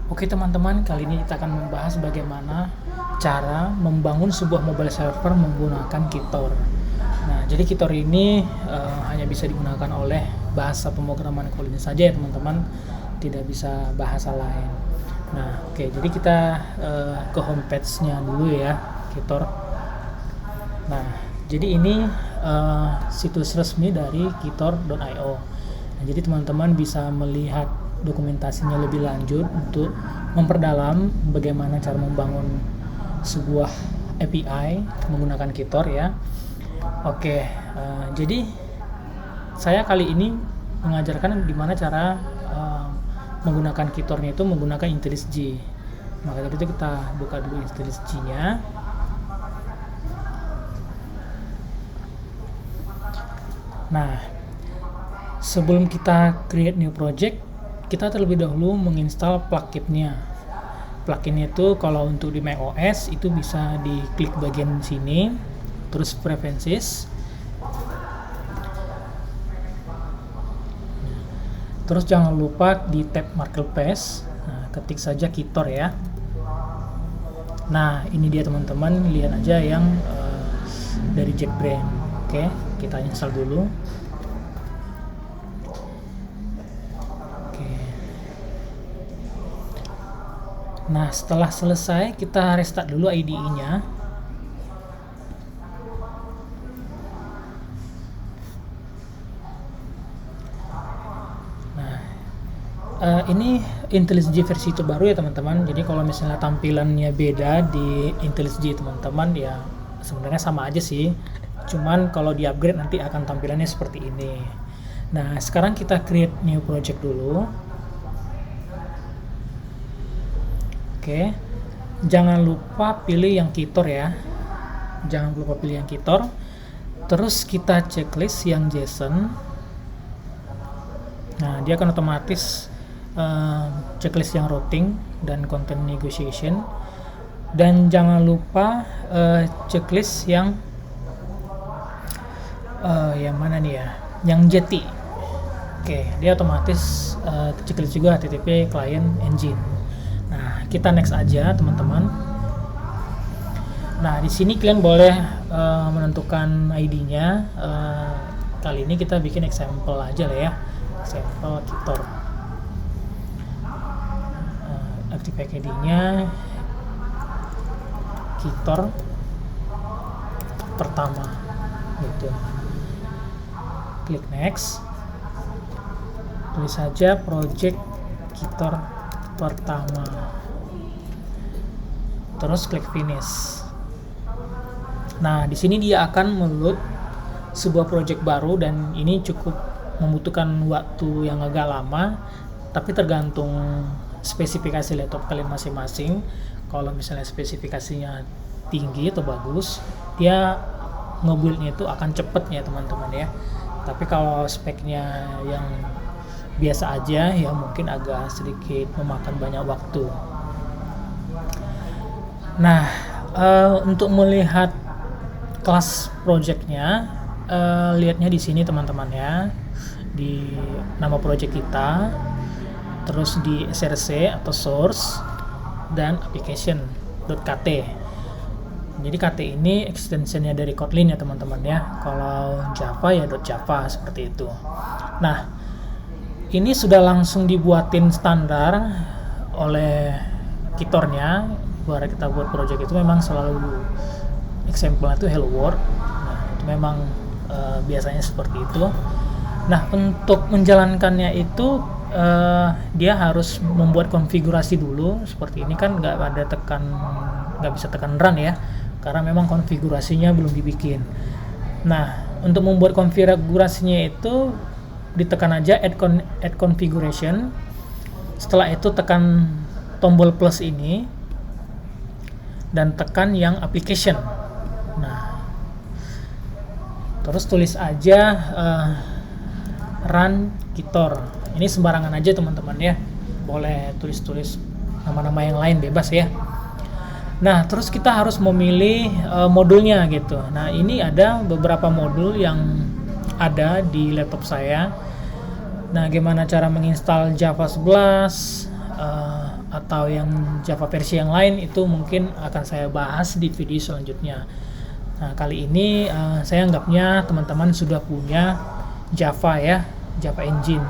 Oke teman-teman, kali ini kita akan membahas bagaimana cara membangun sebuah mobile server menggunakan Kitor. Nah, jadi Kitor ini hanya bisa digunakan oleh bahasa pemrograman Kotlin saja ya teman-teman, tidak bisa bahasa lain. Nah, oke, jadi kita ke homepage-nya dulu ya, Kitor. Nah, jadi ini situs resmi dari kitor.io. Nah, jadi teman-teman bisa melihat dokumentasinya lebih lanjut untuk memperdalam bagaimana cara membangun sebuah API menggunakan Kitor ya. Oke, jadi saya kali ini mengajarkan gimana cara menggunakan Kitornya itu menggunakan IntelliJ. Maka dari itu kita buka dulu IntelliJ-nya. Nah, sebelum kita create new project, kita terlebih dahulu menginstal plugin-nya. Plugin itu kalau untuk di macOS itu bisa diklik bagian sini, terus preferences, terus jangan lupa di tab marketplace. Nah, ketik saja Kitor ya. Nah, ini dia teman-teman, lihat aja yang dari JetBrains. Oke, kita install dulu. Nah, setelah selesai kita restart dulu IDE-nya. Nah, ini IntelliJ versi terbaru ya teman-teman. Jadi kalau misalnya tampilannya beda di IntelliJ teman-teman ya sebenarnya sama aja sih. Cuman kalau di upgrade nanti akan tampilannya seperti ini. Nah, sekarang kita create new project dulu. Oke, jangan lupa pilih yang Kitor ya. Jangan lupa pilih yang Kitor. Terus kita checklist yang JSON. Nah, dia akan otomatis checklist yang routing dan content negotiation. Dan jangan lupa checklist yang mana nih ya? Yang JT. Oke, dia otomatis checklist juga HTTP client engine. Nah, kita next aja teman-teman. Nah, di sini kalian boleh menentukan ID-nya. Kali ini kita bikin example aja lah ya, example Kitor. Active ID-nya Kitor pertama, gitu. Klik next. Tulis saja project Kitor pertama, terus klik finish. Nah, di sini dia akan meload sebuah project baru dan ini cukup membutuhkan waktu yang agak lama, tapi tergantung spesifikasi laptop kalian masing-masing. Kalau misalnya spesifikasinya tinggi atau bagus, dia ngebuildnya itu akan cepet ya teman-teman ya. Tapi kalau speknya yang biasa aja ya mungkin agak sedikit memakan banyak waktu. Nah, untuk melihat kelas projectnya, lihatnya di sini teman-teman ya, di nama project kita, terus di src atau source dan application.kt. Jadi KT ini extensionnya dari Kotlin ya teman-teman ya. Kalau Java ya .java seperti itu. Nah, ini sudah langsung dibuatin standar oleh Kitornya. Buat kita buat project itu memang selalu example itu hello world. Nah, itu memang biasanya seperti itu. Nah, untuk menjalankannya itu dia harus membuat konfigurasi dulu. Seperti ini kan nggak bisa tekan run ya, karena memang konfigurasinya belum dibikin. Nah, untuk membuat konfigurasinya itu ditekan aja add configuration. Setelah itu tekan tombol plus ini dan tekan yang application. Nah, terus tulis aja run Kitor. Ini sembarangan aja teman-teman ya, boleh tulis nama-nama yang lain bebas ya. Nah, terus kita harus memilih modulnya gitu. Nah, ini ada beberapa modul yang ada di laptop saya. Nah, gimana cara menginstal Java 11, atau yang Java versi yang lain itu mungkin akan saya bahas di video selanjutnya. Nah, kali ini saya anggapnya teman-teman sudah punya Java ya, Java Engine.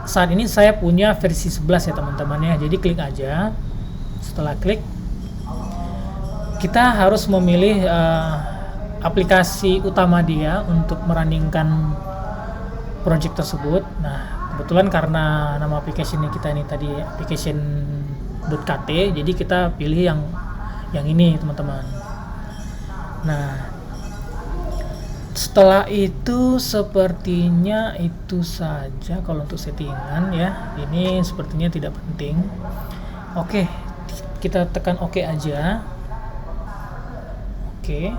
Saat ini saya punya versi 11 ya teman-teman ya. Jadi klik aja. Setelah klik, kita harus memilih aplikasi utama dia untuk merunningkan project tersebut. Nah, kebetulan karena nama aplikasinya kita ini tadi application.kt, jadi kita pilih yang ini teman-teman. Nah, setelah itu sepertinya itu saja kalau untuk settingan ya. Ini sepertinya tidak penting. Oke, kita tekan oke aja. Oke.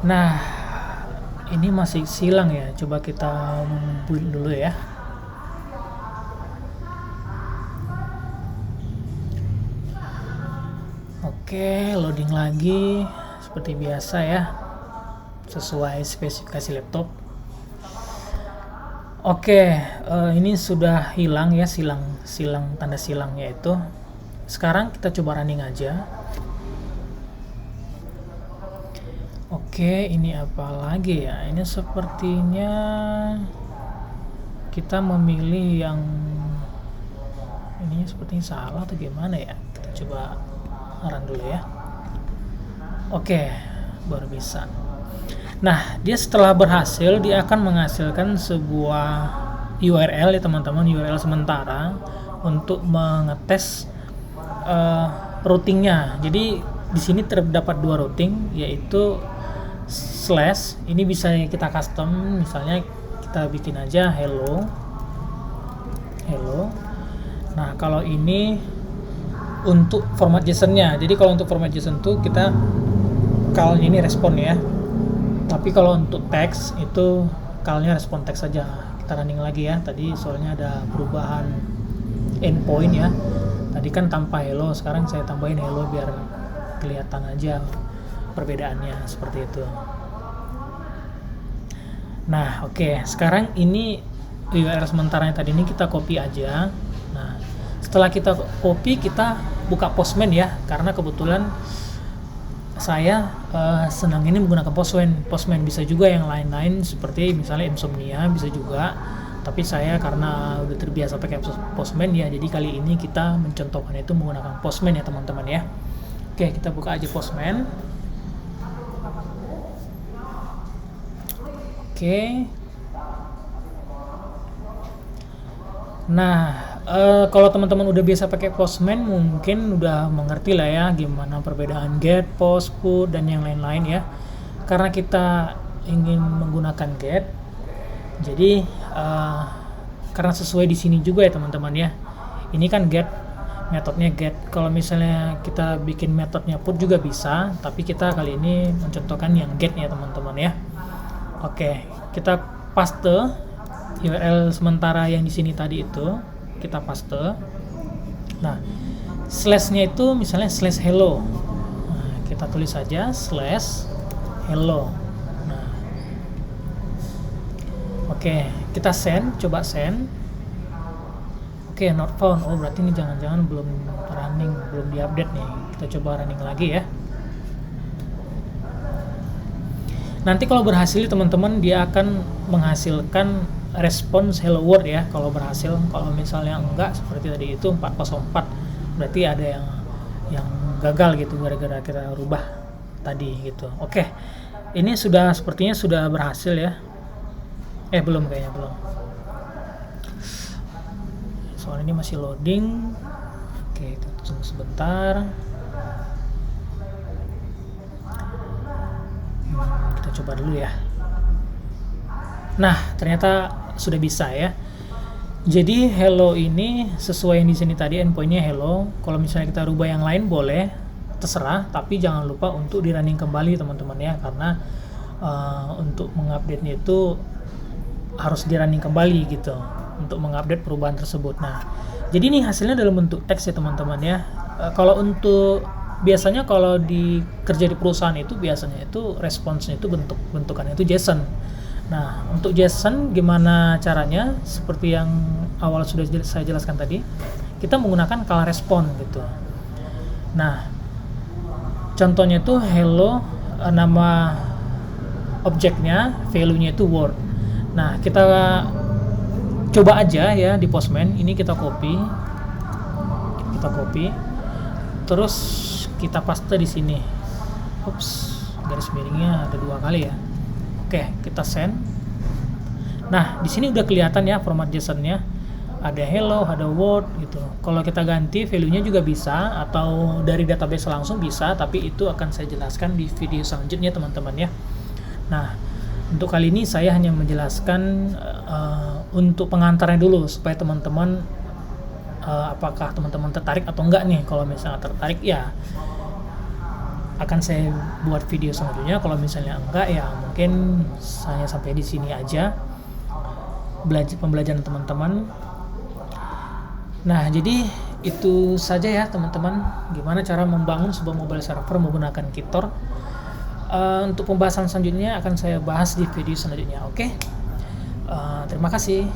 Nah, ini masih silang ya, coba kita build dulu ya. Oke, loading lagi seperti biasa ya, sesuai spesifikasi laptop. Oke, ini sudah hilang ya, tanda silangnya itu. Sekarang kita coba running aja. Oke, ini apa lagi ya? Ini sepertinya kita memilih yang ini sepertinya salah atau gimana ya? Kita coba run dulu ya. Oke, baru bisa. Nah, dia setelah berhasil, dia akan menghasilkan sebuah URL ya teman-teman, URL sementara untuk mengetes routingnya. Jadi di sini terdapat dua routing, yaitu slash, ini bisa kita custom, misalnya kita bikin aja hello. Nah, kalau ini untuk format JSON-nya. Jadi kalau untuk format JSON itu kita call-nya ini respon ya. Tapi kalau untuk teks itu call-nya respon teks saja. Kita running lagi ya. Tadi soalnya ada perubahan endpoint ya. Tadi kan tanpa hello, sekarang saya tambahin hello biar kelihatan aja perbedaannya seperti itu. Nah, oke. Sekarang ini URL sementara yang tadi ini kita copy aja. Nah, setelah kita copy, kita buka Postman ya, karena kebetulan saya senang ini menggunakan Postman. Bisa juga yang lain-lain seperti misalnya Insomnia bisa juga, tapi saya karena udah terbiasa pakai Postman ya, jadi kali ini kita mencontohkan itu menggunakan Postman ya teman-teman ya. Oke, kita buka aja Postman. Oke. Nah, kalau teman-teman udah biasa pakai Postman mungkin udah mengerti lah ya gimana perbedaan get, post, put, dan yang lain-lain ya. Karena kita ingin menggunakan get, jadi karena sesuai di sini juga ya teman-teman ya. Ini kan get, metodenya get. Kalau misalnya kita bikin metodenya put juga bisa, tapi kita kali ini mencontohkan yang get ya teman-teman ya. Oke, kita paste URL sementara yang di sini tadi itu, kita paste. Nah, slash-nya itu misalnya slash hello. Nah, kita tulis saja slash hello. Nah, oke, kita send, coba send. Oke, not found. Oh, berarti ini jangan-jangan belum running, belum diupdate nih. Kita coba running lagi ya. Nanti kalau berhasil teman-teman, dia akan menghasilkan respons hello world ya kalau berhasil. Kalau misalnya enggak seperti tadi itu 404, berarti ada yang gagal gitu gara-gara kita rubah tadi gitu. Oke, ini sepertinya sudah berhasil ya. Belum, kayaknya belum, soalnya ini masih loading. Oke, kita tunggu sebentar. Kita coba dulu ya. Nah, ternyata sudah bisa ya. Jadi hello ini sesuai yang di sini tadi, endpointnya hello. Kalau misalnya kita rubah yang lain boleh, terserah. Tapi jangan lupa untuk di running kembali teman-teman ya, karena untuk mengupdate-nya itu harus di running kembali gitu untuk mengupdate perubahan tersebut. Nah, jadi ini hasilnya dalam bentuk teks ya teman-teman ya. Kalau untuk biasanya kalau kerja di perusahaan itu biasanya itu responsnya itu bentukannya itu JSON. Nah, untuk JSON gimana caranya? Seperti yang awal sudah saya jelaskan tadi, kita menggunakan call response gitu. Nah, contohnya itu hello, nama objeknya, value-nya itu word. Nah, kita coba aja ya di Postman. Ini kita copy, terus kita paste di sini. Ups, garis miringnya ada 2 kali ya. Oke, kita send. Nah, di sini udah kelihatan ya format JSON-nya. Ada hello, ada word gitu. Kalau kita ganti value-nya juga bisa, atau dari database langsung bisa, tapi itu akan saya jelaskan di video selanjutnya teman-teman ya. Nah, untuk kali ini saya hanya menjelaskan untuk pengantarnya dulu, supaya teman-teman apakah teman-teman tertarik atau enggak nih. Kalau misalnya tertarik ya akan saya buat video selanjutnya. Kalau misalnya enggak ya mungkin hanya sampai di sini aja pembelajaran teman-teman. Nah, jadi itu saja ya teman-teman, gimana cara membangun sebuah mobile server menggunakan Kitor. Untuk pembahasan selanjutnya akan saya bahas di video selanjutnya. Oke? Terima kasih.